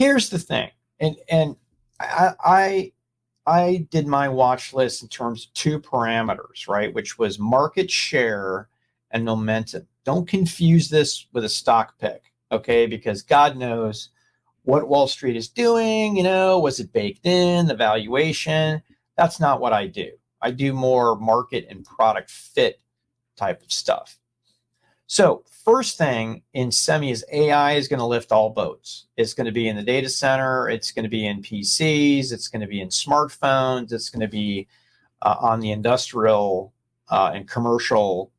here's the thing, and I did my watch list in terms of two parameters, right? Which was market share and momentum. Don't confuse this with a stock pick, okay? Because God knows what Wall Street is doing, was it baked in, the valuation? That's not what I do. I do more market and product fit type of stuff. So first thing in semi is AI is going to lift all boats. It's going to be in the data center. It's going to be in PCs. It's going to be in smartphones. It's going to be on the industrial and commercial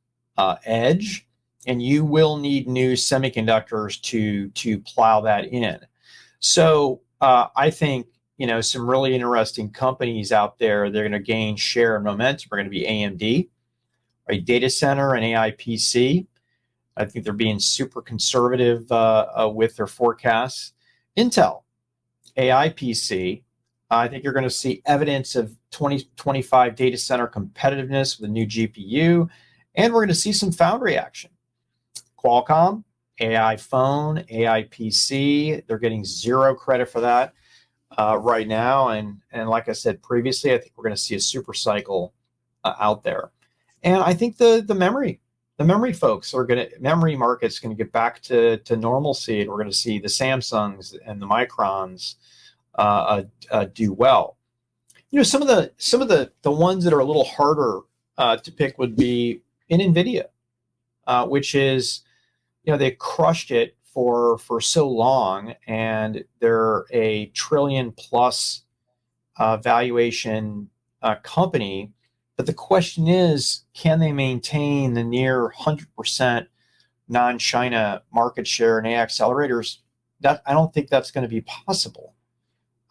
edge. And you will need new semiconductors to plow that in. So I think, some really interesting companies out there, they're going to gain share and momentum are going to be AMD, right? Data center and AI PC. I think they're being super conservative with their forecasts. Intel, AI PC. I think you're going to see evidence of 2025 data center competitiveness with a new GPU, and we're going to see some foundry action. Qualcomm, AI phone, AI PC. They're getting zero credit for that right now, and like I said previously, I think we're going to see a super cycle out there. And I think the memory folks are memory market's going to get back to normalcy, and we're going to see the Samsungs and the Microns do well. Some of the ones that are a little harder to pick would be in NVIDIA, which is, they crushed it for so long, and they're a $1 trillion plus valuation company. But the question is, can they maintain the near 100% non-China market share in AI accelerators? That I don't think that's going to be possible.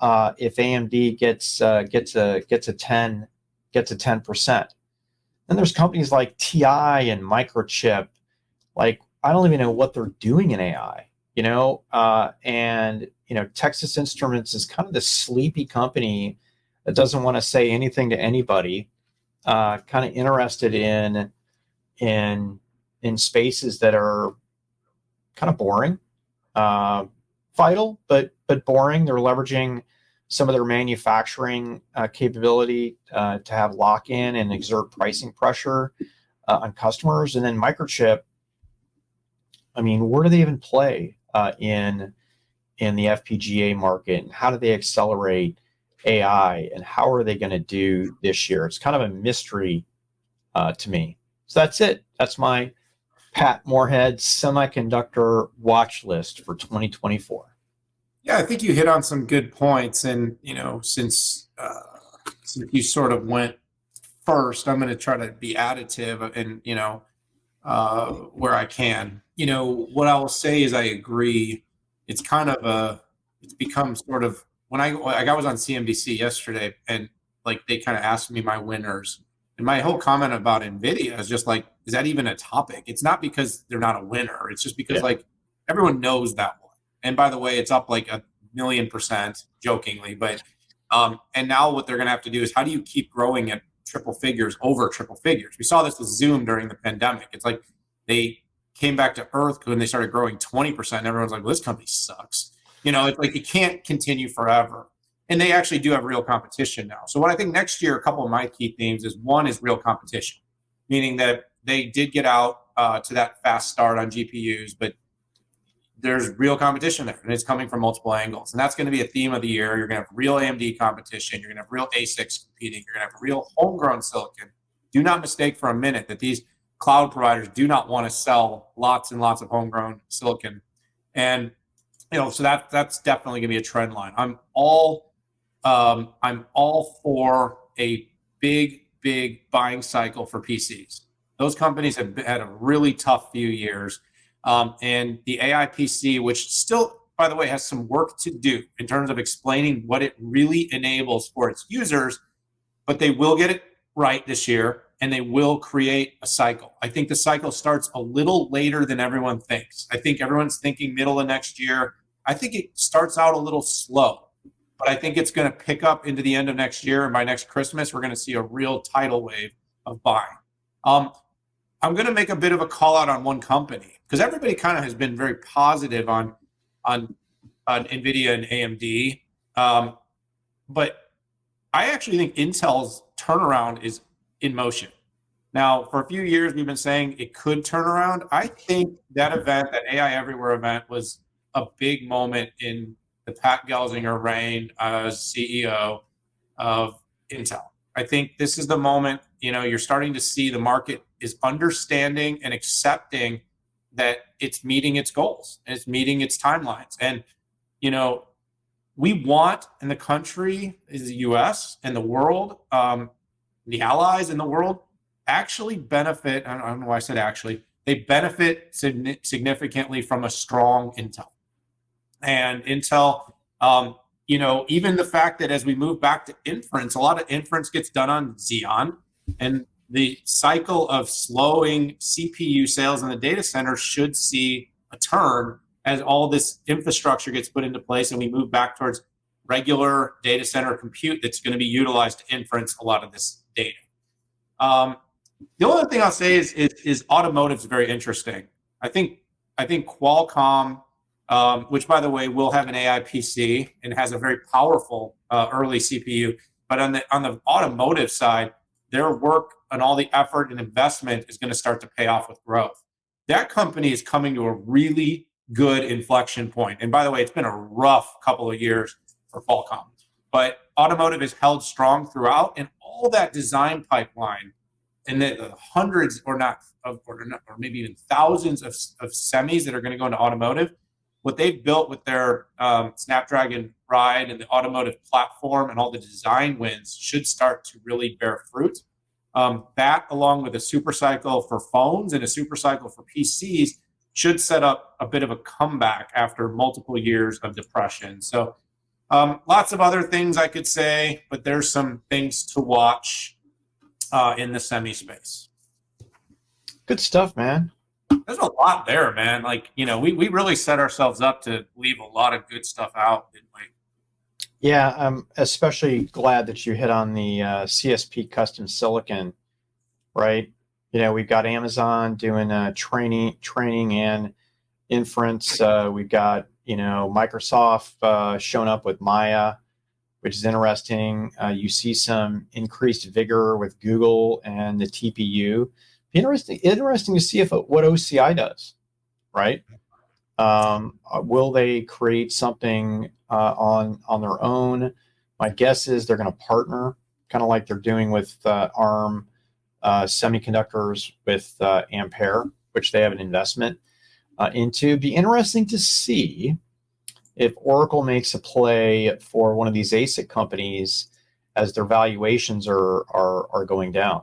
If AMD gets a 10%. Then there's companies like TI and Microchip. Like, I don't even know what they're doing in AI. Texas Instruments is kind of the sleepy company that doesn't want to say anything to anybody. Kind of interested in spaces that are kind of boring, vital, but boring. They're leveraging some of their manufacturing capability to have lock-in and exert pricing pressure on customers. And then Microchip, where do they even play in the FPGA market? And how do they accelerate AI, and how are they going to do this year? It's kind of a mystery to me. So that's it. That's my Pat Moorhead semiconductor watch list for 2024. Yeah, I think you hit on some good points. And, since you sort of went first, I'm going to try to be additive and, where I can. What I will say is I agree. It's become sort of, when I was on CNBC yesterday, and like they kind of asked me my winners, and my whole comment about NVIDIA is just like, is that even a topic? It's not because they're not a winner. It's just because like everyone knows that one. And by the way, it's up like 1,000,000%, jokingly. But and now what they're going to have to do is, how do you keep growing at triple figures over triple figures? We saw this with Zoom during the pandemic. It's like they came back to earth when they started growing 20%. And everyone's like, well, this company sucks. It's like it can't continue forever. And they actually do have real competition now. So what I think next year, a couple of my key themes is, one is real competition, meaning that they did get out to that fast start on GPUs, but there's real competition there, and it's coming from multiple angles. And that's going to be a theme of the year. You're going to have real AMD competition. You're going to have real ASICs competing. You're going to have real homegrown silicon. Do not mistake for a minute that these cloud providers do not want to sell lots and lots of homegrown silicon. And so that's definitely going to be a trend line. I'm all for a big buying cycle for PCs. Those companies have had a really tough few years. And the AI PC, which still, by the way, has some work to do in terms of explaining what it really enables for its users, but they will get it right this year, and they will create a cycle. I think the cycle starts a little later than everyone thinks. I think everyone's thinking middle of next year. I think it starts out a little slow, but I think it's going to pick up into the end of next year. And by next Christmas, we're going to see a real tidal wave of buying. I'm going to make a bit of a call out on one company, because everybody kind of has been very positive on NVIDIA and AMD. But I actually think Intel's turnaround is in motion. Now, for a few years, we've been saying it could turn around. I think that event, that AI Everywhere event, was a big moment in the Pat Gelsinger reign as CEO of Intel. I think this is the moment, you're starting to see the market is understanding and accepting that it's meeting its goals and it's meeting its timelines. And, we want in the country, is the US and the world, the allies in the world actually benefit. I don't know why I said actually. They benefit significantly from a strong Intel. And Intel, even the fact that as we move back to inference, a lot of inference gets done on Xeon, and the cycle of slowing CPU sales in the data center should see a turn as all this infrastructure gets put into place and we move back towards regular data center compute that's going to be utilized to inference a lot of this data. The only thing I'll say is automotive is very interesting. I think Qualcomm, which by the way will have an AI PC and has a very powerful early CPU, but on the automotive side, their work and all the effort and investment is going to start to pay off with growth. That company is coming to a really good inflection point. And by the way, it's been a rough couple of years for Qualcomm, but automotive is held strong throughout, and all that design pipeline and the hundreds or maybe even thousands of semis that are going to go into automotive, what they've built with their Snapdragon Ride and the automotive platform and all the design wins should start to really bear fruit. That, along with a super cycle for phones and a super cycle for PCs, should set up a bit of a comeback after multiple years of depression. So lots of other things I could say, but there's some things to watch in the semi space. Good stuff, man. There's a lot there, man. We really set ourselves up to leave a lot of good stuff out, didn't we? Yeah, I'm especially glad that you hit on the CSP custom silicon, right? We've got Amazon doing training and inference. We've got, Microsoft showing up with Maya, which is interesting. You see some increased vigor with Google and the TPU. Interesting to see what OCI does, right? Will they create something on their own? My guess is they're going to partner, kind of like they're doing with ARM semiconductors with Ampere, which they have an investment into. Be interesting to see if Oracle makes a play for one of these ASIC companies as their valuations are going down.